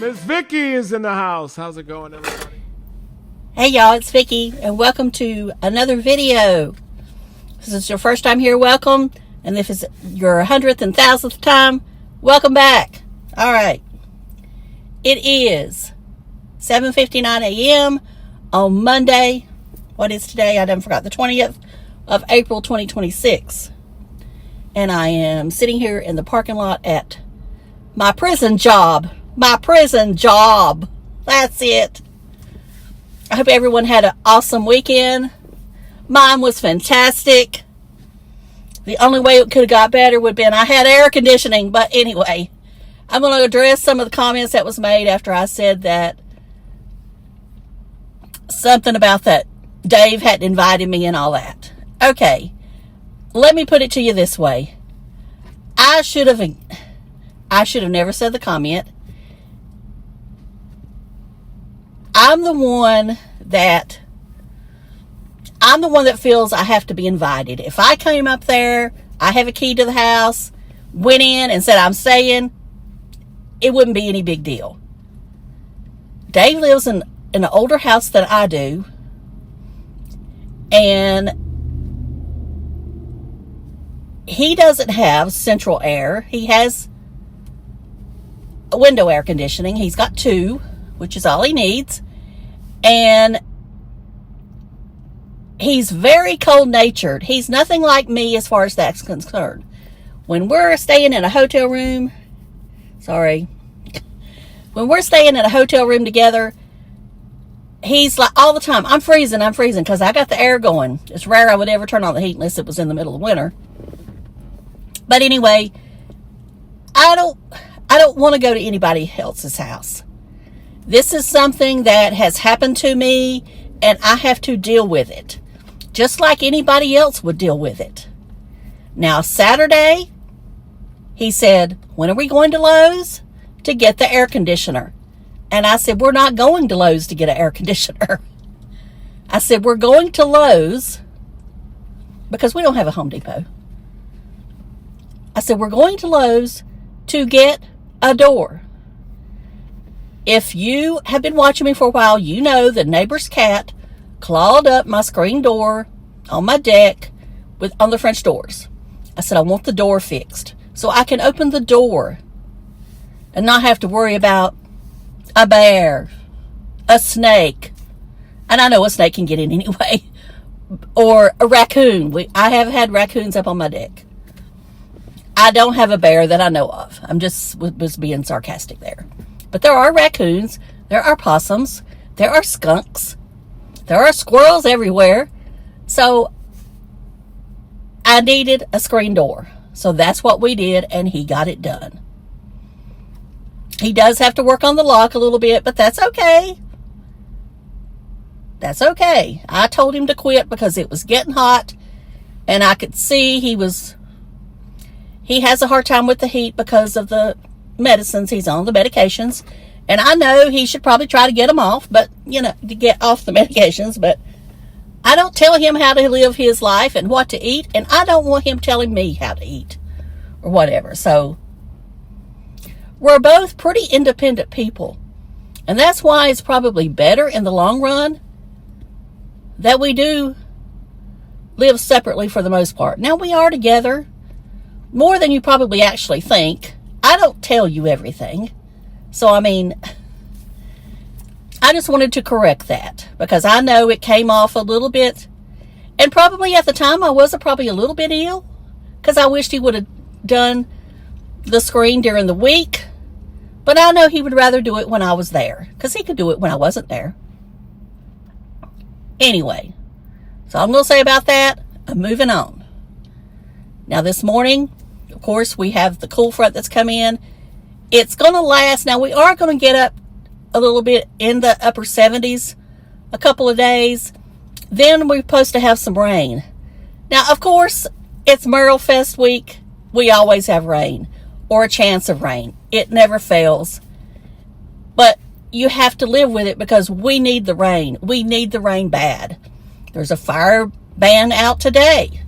Miss Vicky is in the house. How's it going, everybody? Hey y'all, it's Vicky, and welcome to another video. If this is your first time here, welcome. And if it's your 100th and 1000th time, welcome back. All right. It is 7:59 a.m. on Monday. What is today? I done forgot. The 20th of April, 2026. And I am sitting here in the parking lot at my prison job. My prison job. That's it. I hope everyone had an awesome weekend. Mine was fantastic. The only way it could have got better would have been I had air conditioning. But anyway, I'm going to address some of the comments that was made after I said that something about that Dave hadn't invited me and all that. Okay, let me put it to you this way. I should have never said the comment. I'm the one that feels I have to be invited. If I came up there, I have a key to the house, went in and said I'm staying, it wouldn't be any big deal. Dave lives in an older house than I do, and he doesn't have central air. He has a window air conditioning. He's got two, which is all he needs. And he's very cold-natured. He's nothing like me as far as that's concerned. When we're staying in a hotel room, when we're staying in a hotel room together, he's like all the time, I'm freezing, because I got the air going. It's rare I would ever turn on the heat unless it was in the middle of winter. But anyway, I don't want to go to anybody else's house. This is something that has happened to me, and I have to deal with it, just like anybody else would deal with it. Now, Saturday, he said, when are we going to Lowe's to get the air conditioner? And I said, we're not going to Lowe's to get an air conditioner. I said, we're going to Lowe's because we don't have a Home Depot. I said, we're going to Lowe's to get a door. If you have been watching me for a while, you know the neighbor's cat clawed up my screen door on my deck on the French doors. I said, I want the door fixed so I can open the door and not have to worry about a bear, a snake, and I know a snake can get in anyway, or a raccoon. I have had raccoons up on my deck. I don't have a bear that I know of. I'm just was being sarcastic there. But there are raccoons, there are possums, there are skunks, there are squirrels everywhere. So I needed a screen door. So that's what we did, and he got it done. He does have to work on the lock a little bit, but that's okay. That's okay. I told him to quit because it was getting hot, and I could see he has a hard time with the heat because of the medicines he's on, the medications. And I know he should probably try to get them off, but, to get off the medications. But I don't tell him how to live his life and what to eat, and I don't want him telling me how to eat or whatever. So we're both pretty independent people, and that's why it's probably better in the long run that we do live separately for the most part. Now, we are together more than you probably actually think. I don't tell you everything. So, I just wanted to correct that because I know it came off a little bit, and probably at the time I was probably a little bit ill because I wished he would have done the screen during the week. But I know he would rather do it when I was there because he could do it when I wasn't there. Anyway, so I'm going to say about that. I'm moving on. Now, this morning, of course, we have the cool front that's come in. It's going to last. Now, we are going to get up a little bit in the upper 70s a couple of days. Then we're supposed to have some rain. Now, of course, it's Merlot Fest week. We always have rain or a chance of rain. It never fails. But you have to live with it because we need the rain. We need the rain bad. There's a fire ban out today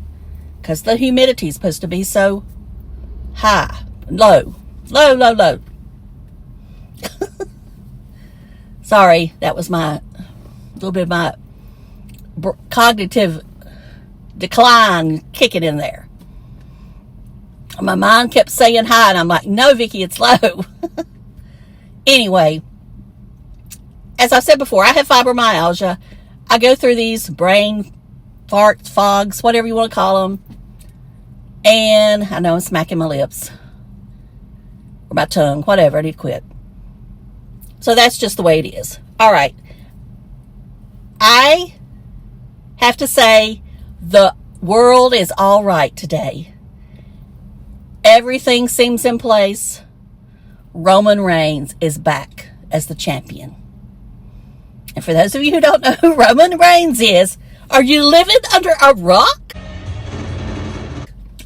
because the humidity is supposed to be so high, low. Sorry, that was my little bit of my cognitive decline kicking in there. My mind kept saying hi, and I'm like, no, Vicky, it's low. Anyway, as I said before, I have fibromyalgia. I go through these brain farts, fogs, whatever you want to call them. And I know I'm smacking my lips. Or my tongue, whatever. I need to quit. So that's just the way it is. All right. I have to say the world is all right today. Everything seems in place. Roman Reigns is back as the champion. And for those of you who don't know who Roman Reigns is, are you living under a rock?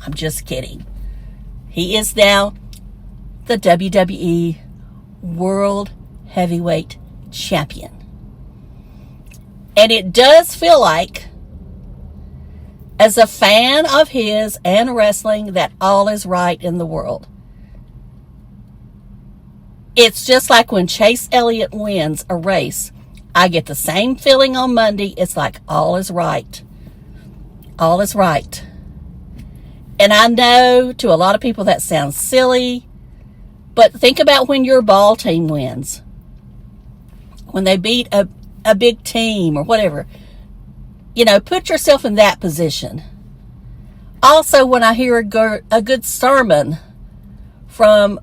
I'm just kidding. He is now the WWE World Heavyweight Champion. And it does feel like, as a fan of his and wrestling, that all is right in the world. It's just like when Chase Elliott wins a race. I get the same feeling on Monday. It's like all is right. All is right. And I know to a lot of people that sounds silly, but think about when your ball team wins. When they beat a big team or whatever. You know, put yourself in that position. Also, when I hear a good sermon from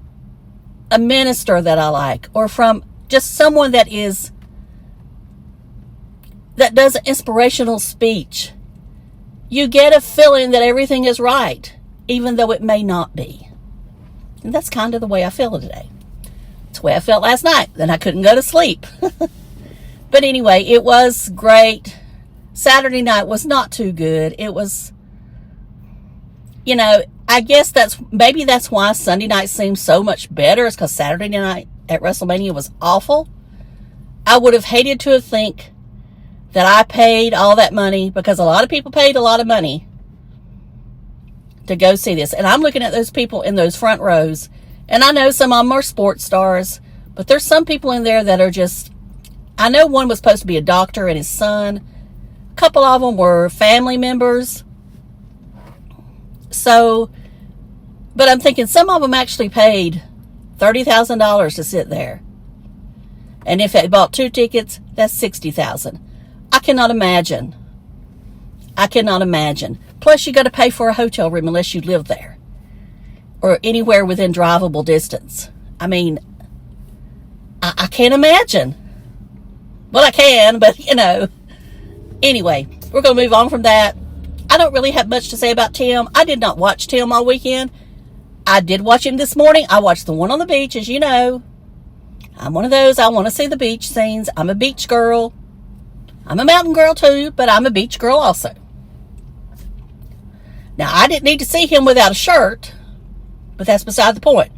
a minister that I like, or from just someone that does an inspirational speech, you get a feeling that everything is right, even though it may not be. And that's kind of the way I feel today. It's the way I felt last night. Then I couldn't go to sleep. But anyway, it was great. Saturday night was not too good. It was, you know, I guess maybe that's why Sunday night seems so much better, is because Saturday night at WrestleMania was awful. I would have hated to have think that I paid all that money, because a lot of people paid a lot of money to go see this. And I'm looking at those people in those front rows, and I know some of them are sports stars, but there's some people in there that are just, I know one was supposed to be a doctor and his son. A couple of them were family members. So, but I'm thinking some of them actually paid $30,000 to sit there. And if they bought 2 tickets, that's $60,000. I cannot imagine. I cannot imagine. Plus, you got to pay for a hotel room unless you live there or anywhere within drivable distance. I mean, I can't imagine. Well, I can, but you know. Anyway, we're going to move on from that. I don't really have much to say about Tim. I did not watch Tim all weekend. I did watch him this morning. I watched the one on the beach, as you know. I'm one of those. I want to see the beach scenes. I'm a beach girl. I'm a mountain girl too, but I'm a beach girl also. Now, I didn't need to see him without a shirt, but that's beside the point.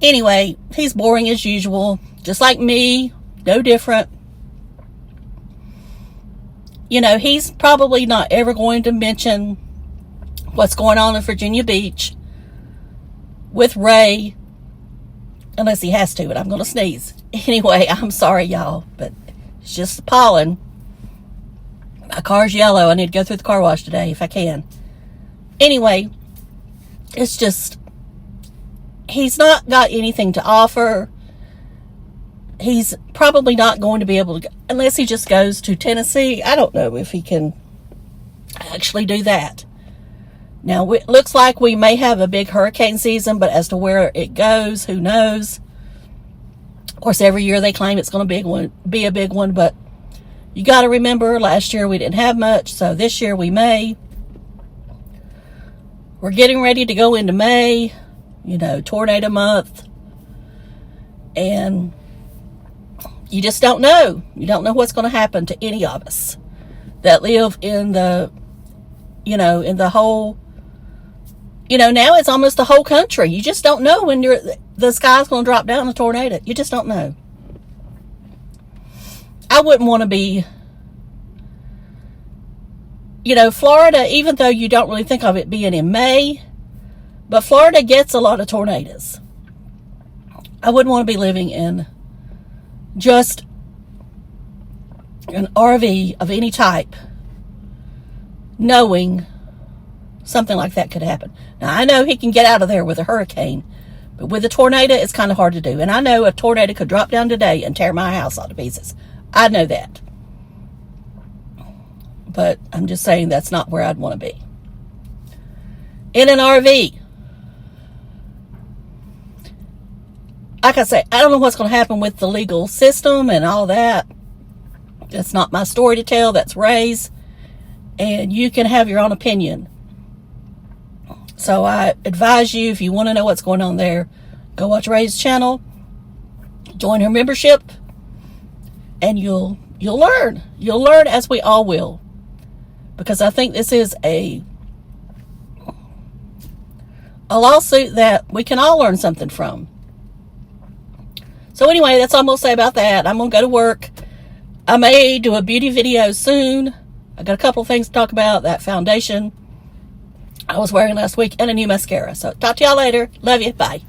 Anyway, he's boring as usual, just like me, no different. You know, he's probably not ever going to mention what's going on in Virginia Beach with Ray, unless he has to, and I'm going to sneeze. Anyway, I'm sorry, y'all, but it's just pollen. My car's yellow. I need to go through the car wash today if I can. Anyway, it's just, he's not got anything to offer. He's probably not going to be able to, unless he just goes to Tennessee. I don't know if he can actually do that. Now, it looks like we may have a big hurricane season, but as to where it goes, who knows? Of course, every year they claim it's going to be a big one, but you got to remember, last year we didn't have much, so this year we may. We're getting ready to go into May, you know, tornado month, and you just don't know. You don't know what's going to happen to any of us that live in the, you know, in the whole, you know, now it's almost the whole country. You just don't know when the sky's going to drop down in a tornado. You just don't know. I wouldn't want to be, you know, Florida, even though you don't really think of it being in May, but Florida gets a lot of tornadoes. I wouldn't want to be living in just an RV of any type, knowing something like that could happen. Now, I know he can get out of there with a hurricane, but with a tornado, it's kind of hard to do. And I know a tornado could drop down today and tear my house all to pieces. I know that. But I'm just saying that's not where I'd want to be. In an RV. Like I say, I don't know what's going to happen with the legal system and all that. That's not my story to tell. That's Ray's. And you can have your own opinion. So I advise you, if you want to know what's going on there, go watch Ray's channel. Join her membership. And you'll learn. You'll learn, as we all will. Because I think this is a lawsuit that we can all learn something from. So anyway, that's all I'm going to say about that. I'm going to go to work. I may do a beauty video soon. I got a couple of things to talk about. That foundation I was wearing last week and a new mascara. So talk to y'all later. Love you. Bye.